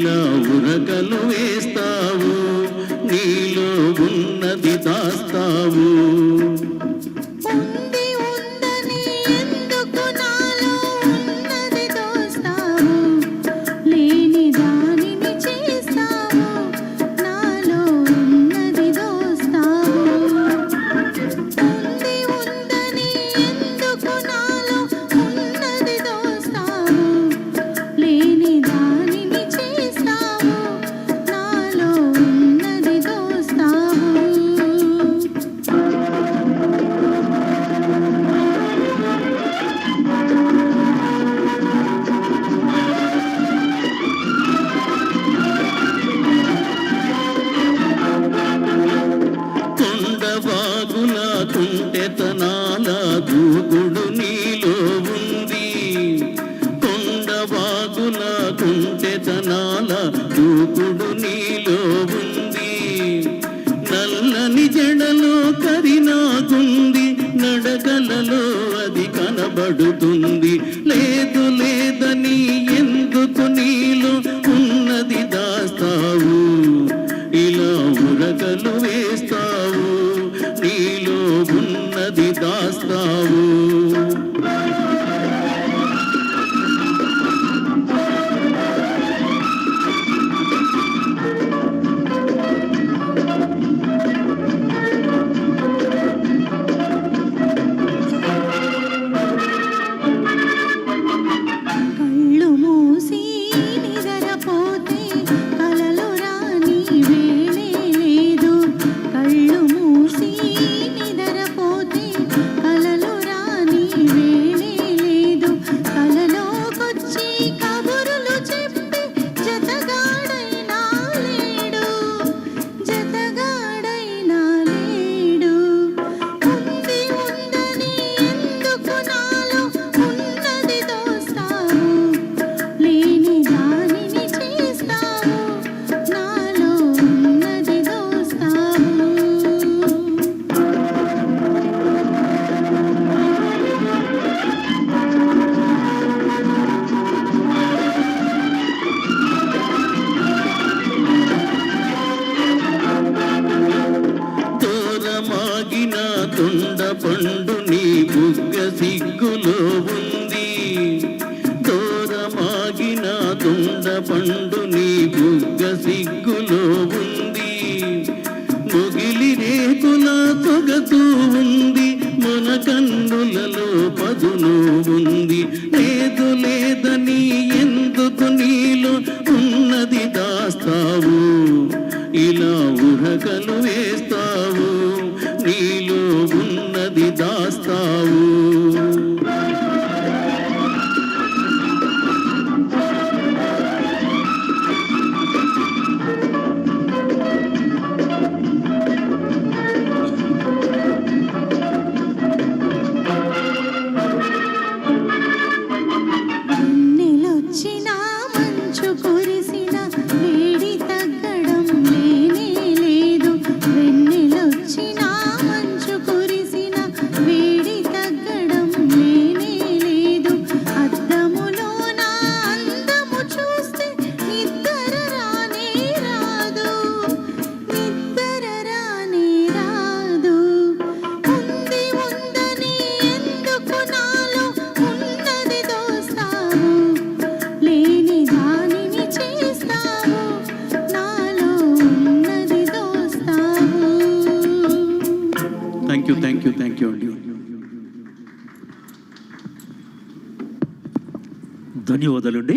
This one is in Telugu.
ఇలా ఉరకలు వేస్తావు, నీలో ఉన్నది దాస్తావు. కుంటెతనాల దూకుడు నీలో ఉంది, కొండవాగుల కుంటెతనాల దూకుడు నీలో ఉంది. నల్లని జడలో కరినాగుంది, నడకలలో అది కనబడుతుంది. లేదు లేదని ఎందుకు నీలో ఉన్నది దాస్తావు, ఇలా ఉరకలు వేస్తావు, నీలో ఉన్నది దాస్తావు. తొండ పండు నీ బుగ్గ సిగ్గులో ఉంది, దూరమాగిన తొండ పండు నీ బుగ్గ సిగ్గులో ఉంది. మొగిలి రేకుల తొగతూ ఉంది, మన కన్నులలో పదును ఉంది. లేదు లేదని ఎందుకు నీలో ఉన్నది దాస్తావు, ఇలా ఉరకలు వేస్తావు, నీలో ఉన్నది దాస్తావు. థ్యాంక్ యూ అండి. ధన్యవాదాలండి.